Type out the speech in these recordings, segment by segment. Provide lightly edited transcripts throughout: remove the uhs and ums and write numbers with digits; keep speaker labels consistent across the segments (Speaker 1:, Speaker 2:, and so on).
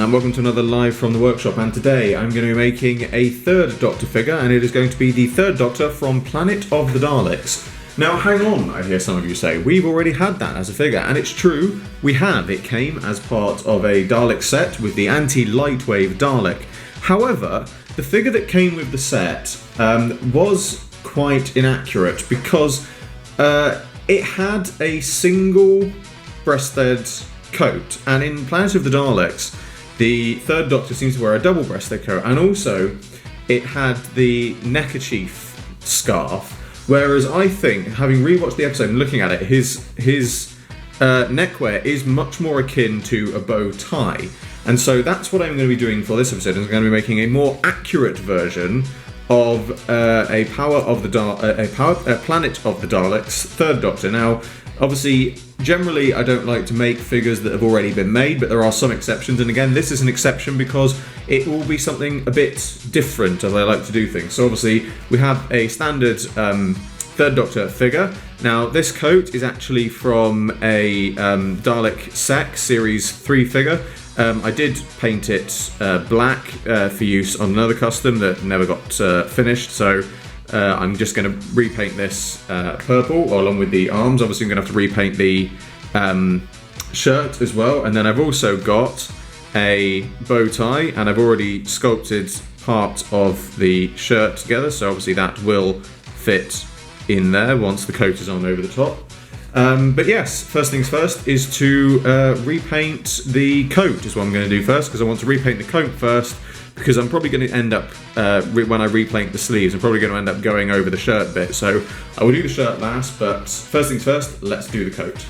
Speaker 1: and welcome to another Live from the Workshop, and today I'm going to be making a third Doctor figure, and it is going to be the third Doctor from Planet of the Daleks. Now hang on, I hear some of you say, we've already had that as a figure, and it's true, we have. It came as part of a Dalek set with the anti-lightwave Dalek. However, the figure that came with the set was quite inaccurate because it had a single breasted coat, and in Planet of the Daleks the third Doctor seems to wear a double breasted coat, and also it had the neckerchief scarf, whereas I think, having rewatched the episode and looking at it, his neckwear is much more akin to a bow tie, and so that's what I'm going to be doing for this episode. I'm going to be making a more accurate version of a Planet of the Daleks third Doctor. Now, obviously, generally I don't like to make figures that have already been made, but there are some exceptions, and again, this is an exception because it will be something a bit different as I like to do things. So obviously we have a standard third Doctor figure. Now this coat is actually from a Dalek Sec Series 3 figure. I did paint it black for use on another custom that never got finished, so I'm just going to repaint this purple along with the arms. Obviously I'm going to have to repaint the shirt as well, and then I've also got a bow tie, and I've already sculpted part of the shirt together, so obviously that will fit in there once the coat is on over the top. But yes, first things first is to repaint the coat is what I'm going to do first, because I want to repaint the coat first, because I'm probably going to end up, when I repaint the sleeves, I'm probably going to end up going over the shirt bit. So I will do the shirt last, but first things first, let's do the coat.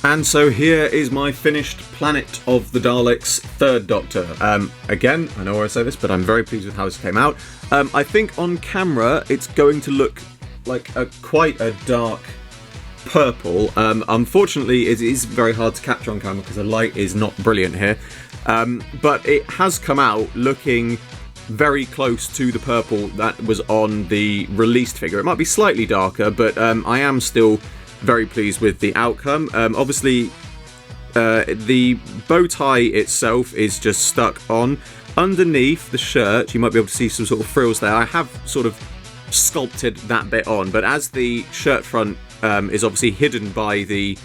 Speaker 1: And so here is my finished Planet of the Daleks third Doctor. Again, I know where I say this, but I'm very pleased with how this came out. I think on camera it's going to look like quite a dark purple. Unfortunately, it is very hard to capture on camera because the light is not brilliant here. But it has come out looking very close to the purple that was on the released figure. It might be slightly darker, but I am still very pleased with the outcome. Obviously, the bow tie itself is just stuck on. Underneath the shirt, you might be able to see some sort of frills there. I have sort of sculpted that bit on, but as the shirt front is obviously hidden by the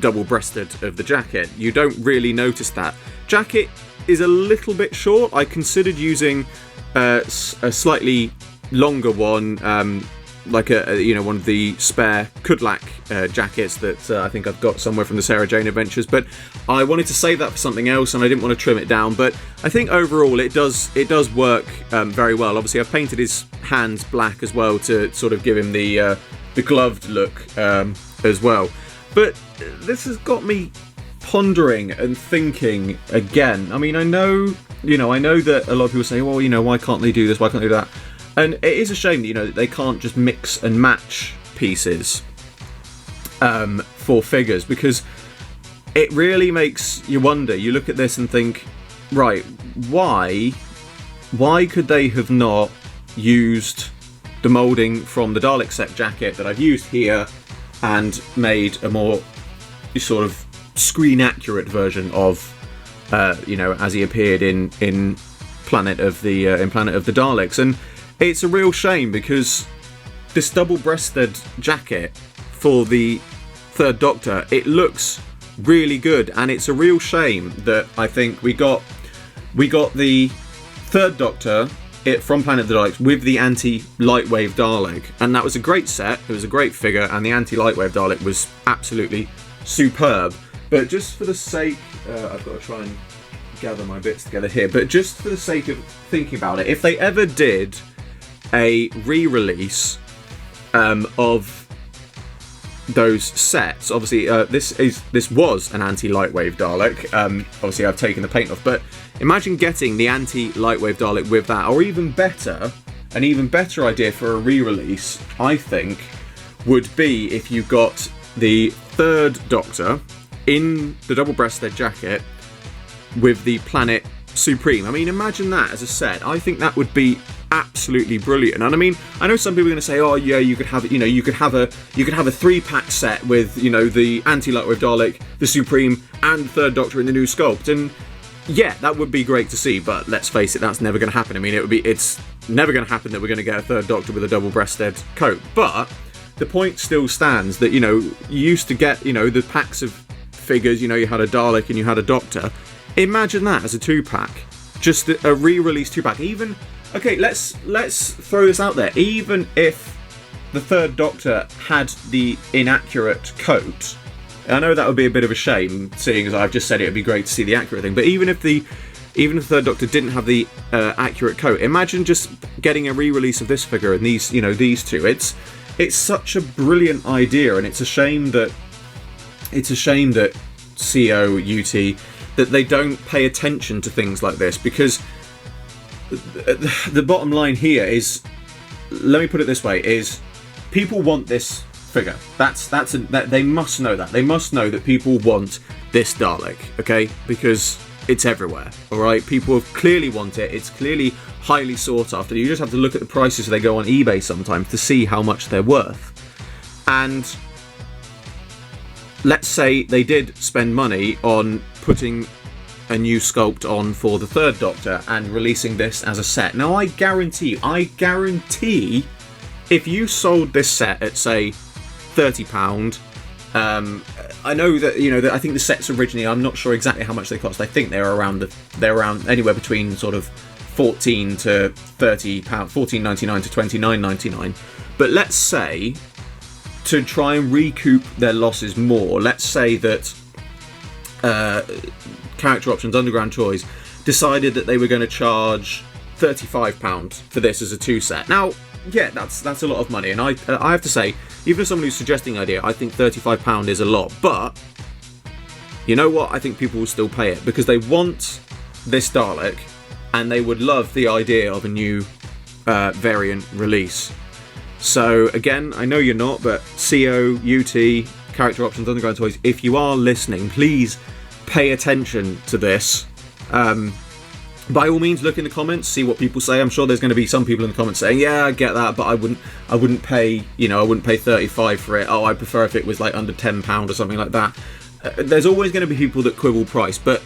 Speaker 1: double-breasted of the jacket, you don't really notice that. Jacket is a little bit short. I considered using a slightly longer one, like one of the spare Kudlak jackets that I think I've got somewhere from the Sarah Jane Adventures, but I wanted to save that for something else, and I didn't want to trim it down. But I think overall it does work very well. Obviously, I've painted his hands black as well to sort of give him the gloved look as well. But this has got me pondering and thinking again. I mean, I know that a lot of people say, well, why can't they do this? Why can't they do that? And it is a shame that, they can't just mix and match pieces for figures, because it really makes you wonder. You look at this and think, right, why could they have not used the moulding from the Dalek set jacket that I've used here and made a more sort of screen accurate version of, as he appeared in Planet of the Daleks? And it's a real shame, because this double-breasted jacket for the Third Doctor, it looks really good, and it's a real shame that I think we got the Third Doctor from Planet of the Daleks with the anti-lightwave Dalek, and that was a great set. It was a great figure, and the anti-lightwave Dalek was absolutely superb. But just for the sake, I've got to try and gather my bits together here, but just for the sake of thinking about it, if they ever did a re-release of those sets, obviously this was an anti-lightwave Dalek. Obviously I've taken the paint off, but imagine getting the anti-lightwave Dalek with that, or even better, an even better idea for a re-release, I think, would be if you got the Third Doctor in the double-breasted jacket with the Planet Supreme. I mean, imagine that as a set. I think that would be absolutely brilliant. And I mean, I know some people are going to say, oh yeah, you could have a 3-pack set with the anti-lightwave Dalek, the Supreme, and Third Doctor in the new sculpt. And yeah, that would be great to see. But let's face it, that's never going to happen. I mean, it's never going to happen that we're going to get a Third Doctor with a double-breasted coat. But the point still stands that you used to get the packs of figures. You had a Dalek and you had a Doctor. Imagine that as a 2-pack, just a re-release 2-pack. Even okay, let's throw this out there. Even if the Third Doctor had the inaccurate coat, I know that would be a bit of a shame, seeing as I've just said it would be great to see the accurate thing. But even if the Third Doctor didn't have the accurate coat, imagine just getting a re-release of this figure and these two. It's such a brilliant idea, and it's a shame that CO, UT, that they don't pay attention to things like this, because the bottom line here is, let me put it this way, is people want this figure. They must know that. They must know that people want this Dalek, okay? Because it's everywhere, alright? People clearly want it. It's clearly highly sought after. You just have to look at the prices they go on eBay sometimes to see how much they're worth. And let's say they did spend money on putting a new sculpt on for the Third Doctor and releasing this as a set. Now, I guarantee, if you sold this set at, say, £30, I know that I think the sets originally, I'm not sure exactly how much they cost. I think they're around anywhere between sort of £14 to £30, £14.99 to £29.99. But let's say, to try and recoup their losses more, let's say that Character Options Underground Toys decided that they were going to charge £35 for this as a 2-set. Now, yeah, that's a lot of money, and I have to say, even as someone who's suggesting the idea, I think £35 is a lot. But you know what? I think people will still pay it, because they want this Dalek, and they would love the idea of a new variant release. So again, I know you're not, but CO, UT, Character Options Underground Toys, if you are listening, please pay attention to this. By all means, look in the comments, see what people say. I'm sure there's going to be some people in the comments saying, yeah, I get that, but I wouldn't pay 35 for it. Oh, I prefer if it was like under £10 or something like that. There's always going to be people that quibble price, but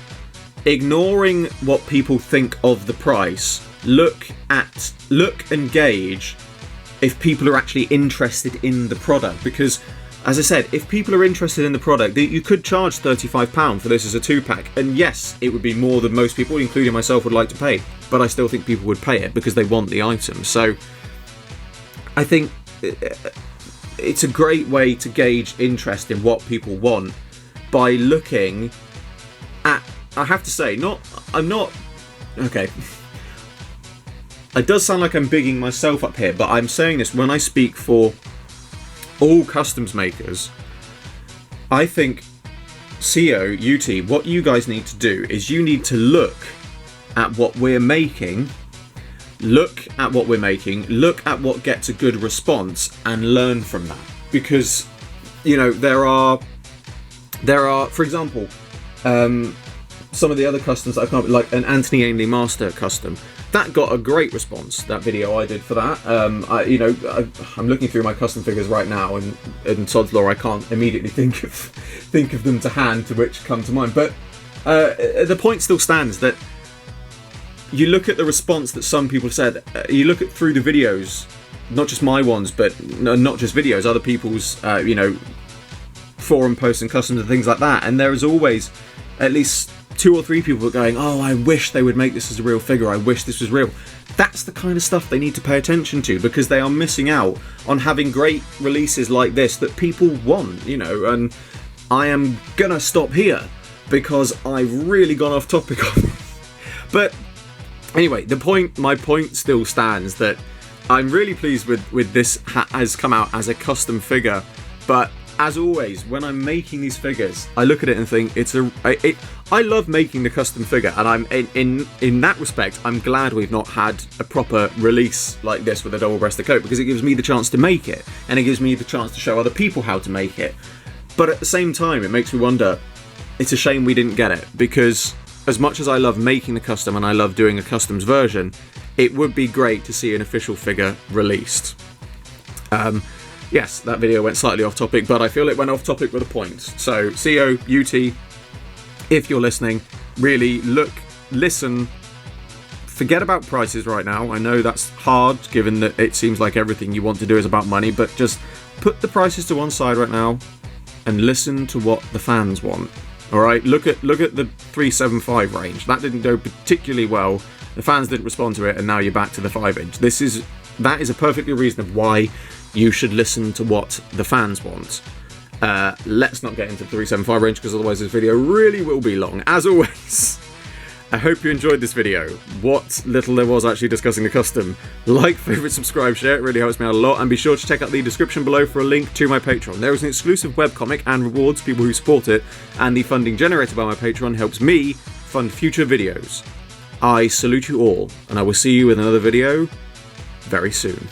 Speaker 1: ignoring what people think of the price, look and gauge if people are actually interested in the product, because as I said, if people are interested in the product, you could charge £35 for this as a 2-pack, and yes, it would be more than most people, including myself, would like to pay, but I still think people would pay it because they want the item. So I think it's a great way to gauge interest in what people want by looking at, I have to say, okay, it does sound like I'm bigging myself up here, but I'm saying this when I speak for all customs makers. I think CO, UT, what you guys need to do is you need to look at what we're making, look at what gets a good response, and learn from that. Because, you know, there are, for example, some of the other customs that I've come up with, like an Anthony Ainley Master custom, that got a great response, that video I did for that. I'm looking through my custom figures right now, and in Sod's Law I can't immediately think of them to hand to which come to mind. But the point still stands that you look at the response that some people said, you look at through the videos, not just my ones, but not just videos, other people's, forum posts and customs and things like that, and there is always at least 2 or 3 people going, oh, I wish they would make this as a real figure, I wish this was real. That's the kind of stuff they need to pay attention to, because they are missing out on having great releases like this that people want, you know. And I am gonna stop here because I've really gone off topic on this. But anyway, my point still stands that I'm really pleased with this has come out as a custom figure, but as always, when I'm making these figures, I look at it and think I love making the custom figure, and I'm in that respect, I'm glad we've not had a proper release like this with a double-breasted coat, because it gives me the chance to make it, and it gives me the chance to show other people how to make it. But at the same time, it makes me wonder, it's a shame we didn't get it, because as much as I love making the custom and I love doing a customs version, it would be great to see an official figure released. Yes, that video went slightly off topic, but I feel it went off topic with a point. So, CO, UT, if you're listening, really look, listen, forget about prices right now. I know that's hard, given that it seems like everything you want to do is about money, but just put the prices to one side right now and listen to what the fans want. Alright, look at the 375 range. That didn't go particularly well. The fans didn't respond to it, and now you're back to the 5-inch. That is a perfectly reasonable why you should listen to what the fans want. Let's not get into the 375 range, because otherwise this video really will be long. As always, I hope you enjoyed this video. What little there was actually discussing the custom. Like, favourite, subscribe, share, it really helps me out a lot, and be sure to check out the description below for a link to my Patreon. There is an exclusive webcomic and rewards people who support it, and the funding generated by my Patreon helps me fund future videos. I salute you all, and I will see you with another video very soon.